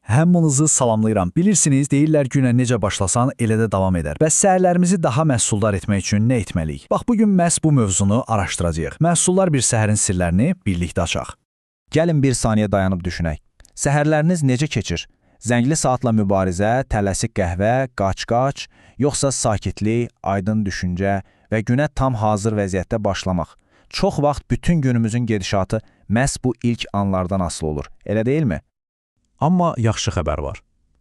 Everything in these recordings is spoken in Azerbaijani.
Hamınızı salamlayıram. Bilirsiniz, deyirlər günə necə başlasan elə də davam edər. Bəs səhərlərimizi daha məhsuldar etmək üçün nə etməliyik? Bax, bugün məhz bu mövzunu araşdıracağıq. Məhsuldar bir səhərin sirlərini birlikdə açaq. Gəlin bir saniyə dayanıb düşünək. Səhərləriniz necə keçir? Zəngli saatla mübarizə, tələsik qəhvə, qaç-qaç, yoxsa sakitlik, aydın düşüncə və günə tam hazır vəziyyətdə başlamaq. Çox vaxt bütün günümüzün gedişatı məhz bu ilk anlardan asılı olur, elə deyilmi? Amma yaxşı xəbər var.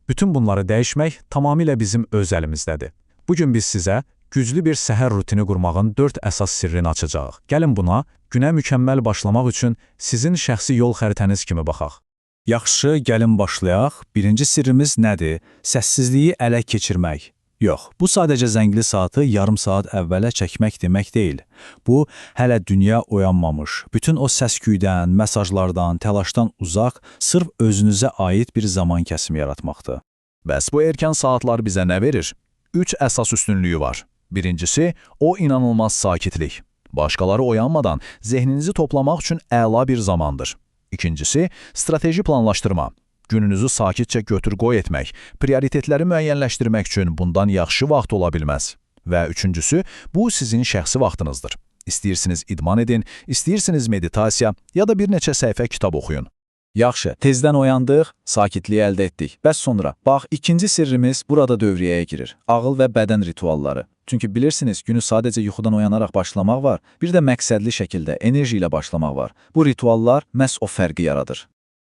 Bütün bunları dəyişmək tamamilə bizim öz əlimizdədir. Bugün biz sizə güclü bir səhər rutini qurmağın 4 əsas sirrini açacağıq. Gəlin buna, günə mükəmməl başlamaq üçün sizin şəxsi yol xəritəniz kimi baxaq. Yaxşı, gəlin başlayaq. Birinci sirrimiz nədir? Səssizliyi ələ keçirmək. Yox, bu sadəcə zəngli saatı yarım saat əvvələ çəkmək demək deyil. Bu, hələ dünya oyanmamış, bütün o səs-küydən, mesajlardan, təlaşdan uzaq, sırf özünüzə aid bir zaman kəsimi yaratmaqdır. Bəs bu erkən saatlar bizə nə verir? 3 əsas üstünlüyü var. Birincisi, o inanılmaz sakitlik. Başqaları oyanmadan zehninizi toplamaq üçün əla bir zamandır. İkincisi, strateji planlaşdırma. Gününüzü sakitcə götür-qoy etmək, prioritetləri müəyyənləşdirmək üçün bundan yaxşı vaxt ola bilməz. Və üçüncüsü, bu sizin şəxsi vaxtınızdır. İstəyirsiniz idman edin, istəyirsiniz meditasiya ya da bir neçə səhifə kitab oxuyun. Yaxşı, tezdən oyandıq, sakitliyi əldə etdik. Bəs sonra, bax, ikinci sirrimiz burada dövriyyəyə girir. Ağıl və bədən ritualları. Çünki bilirsiniz, günü sadəcə yuxudan oyanaraq başlamaq var, bir də məqsədli şəkildə, enerji ilə başlamaq var. Bu rituallar məhz o fərqi yaradır.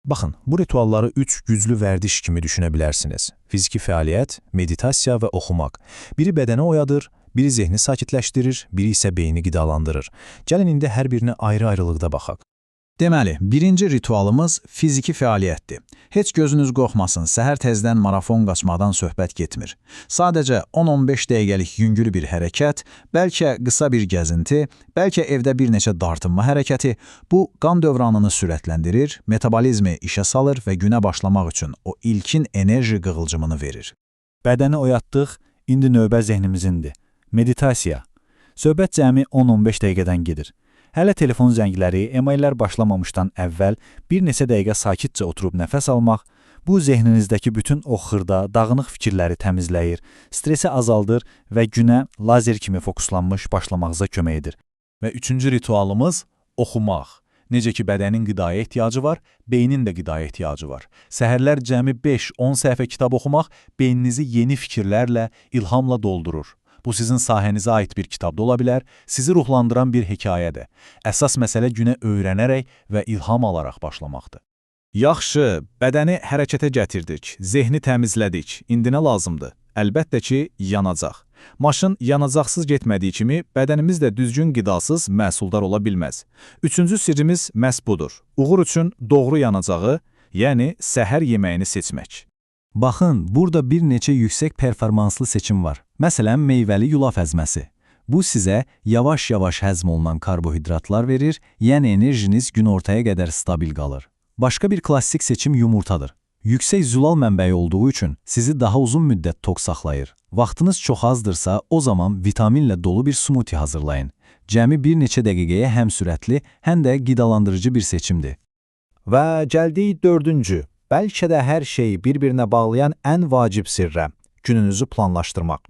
Baxın, bu ritualları 3 güclü vərdiş kimi düşünə bilərsiniz. Fiziki fəaliyyət, meditasiya və oxumaq. Biri bədəni oyadır, biri zehni sakitləşdirir, biri isə beyni qidalandırır. Gəlin indi hər birinə ayrı-ayrılıqda baxaq. Deməli, birinci ritualımız fiziki fəaliyyətdir. Heç gözünüz qorxmasın, səhər tezdən marafon qaçmaqdan söhbət getmir. Sadəcə 10-15 dəqiqəlik yüngül bir hərəkət, bəlkə qısa bir gəzinti, bəlkə evdə bir neçə dartınma hərəkəti, bu qan dövranını sürətləndirir, metabolizmi işə salır və günə başlamaq üçün o ilkin enerji qığılcımını verir. Bədəni oyatdıq, indi növbə zehnimizindir. Meditasiya. Söhbət cəmi 10-15 dəqiqədən gedir. Hələ telefon zəngləri, emaillər başlamamışdan əvvəl bir neçə dəqiqə sakitcə oturub nəfəs almaq, bu zehninizdəki bütün o xırda, dağınıq fikirləri təmizləyir, stresi azaldır və günə lazer kimi fokuslanmış başlamağınıza kömək edir. Və üçüncü ritualımız oxumaq. Necə ki, bədənin qidaya ehtiyacı var, beynin də qidaya ehtiyacı var. Səhərlər cəmi 5-10 səhifə kitab oxumaq beyninizi yeni fikirlərlə, ilhamla doldurur. Bu sizin sahənizə aid bir kitab da ola bilər, sizi ruhlandıran bir hekayədir. Əsas məsələ günə öyrənərək və ilham alaraq başlamaqdır. Yaxşı, bədəni hərəkətə gətirdik, zehni təmizlədik. İndi nə lazımdır? Əlbəttə ki, yanacaq. Maşın yanacaqsız getmədiyi kimi, bədənimiz də düzgün qidasız məhsuldar ola bilməz. Üçüncü sirrimiz məhz budur. Uğur üçün doğru yanacağı, yəni səhər yeməyini seçmək. Baxın, burada bir neçə yüksək performanslı seçim var. Məsələn, meyvəli yulaf əzməsi. Bu sizə yavaş-yavaş həzm olunan karbohidratlar verir, yəni enerjiniz gün ortaya qədər stabil qalır. Başqa bir klassik seçim yumurtadır. Yüksək zülal mənbəyi olduğu üçün sizi daha uzun müddət tok saxlayır. Vaxtınız çox azdırsa, o zaman vitaminlə dolu bir smuti hazırlayın. Cəmi bir neçə dəqiqəyə həm sürətli, həm də qidalandırıcı bir seçimdir. Və gəldik dördüncü, bəlkə də hər şeyi bir-birinə bağlayan ən vacib sirrə, gününüzü planlaşdırmaq.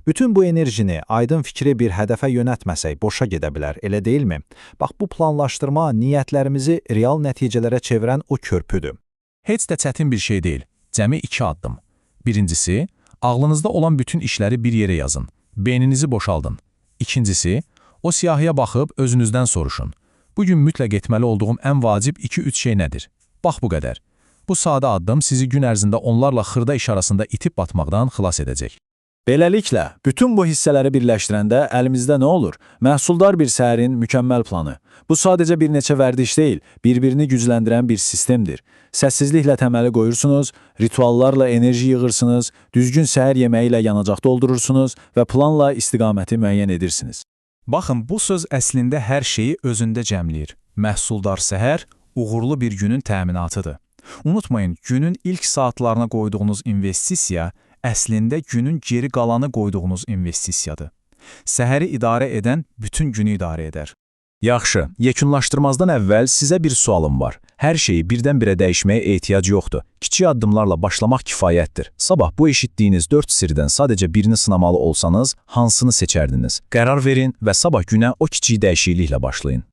Bütün bu enerjini, aydın fikri bir hədəfə yönətməsək boşa gedə bilər, elə deyilmi? Bax, bu planlaşdırma niyyətlərimizi real nəticələrə çevirən o körpüdür. Heç də çətin bir şey deyil. Cəmi 2 addım. Birincisi, ağlınızda olan bütün işləri bir yerə yazın. Beyninizi boşaldın. İkincisi, o siyahıya baxıb özünüzdən soruşun. Bugün mütləq etməli olduğum ən vacib 2-3 şey nədir? Bax bu qədər. Bu sadə addım sizi gün ərzində onlarla xırda iş arasında itib batmaqdan xilas edəcək. Beləliklə, bütün bu hissələri birləşdirəndə əlimizdə nə olur? Məhsuldar bir səhərin mükəmməl planı. Bu sadəcə bir neçə vərdiş deyil, bir-birini gücləndirən bir sistemdir. Səssizliklə təməli qoyursunuz, rituallarla enerji yığırsınız, düzgün səhər yeməyi ilə yanacaq doldurursunuz və planla istiqaməti müəyyən edirsiniz. Baxın, bu söz əslində hər şeyi özündə cəmləyir. Məhsuldar səhər uğurlu bir günün təminatıdır. Unutmayın, günün ilk saatlarına qoyduğunuz investisiya əslində günün geri qalanı qoyduğunuz investisiyadır. Səhəri idarə edən bütün günü idarə edər. Yaxşı, yekunlaşdırmazdan əvvəl sizə bir sualım var. Hər şeyi birdən-birə dəyişməyə ehtiyac yoxdur. Kiçik addımlarla başlamaq kifayətdir. Sabah bu eşitdiyiniz 4 sirdən sadəcə birini sınamalı olsanız, hansını seçərdiniz? Qərar verin və sabah günə o kiçik dəyişikliklə başlayın.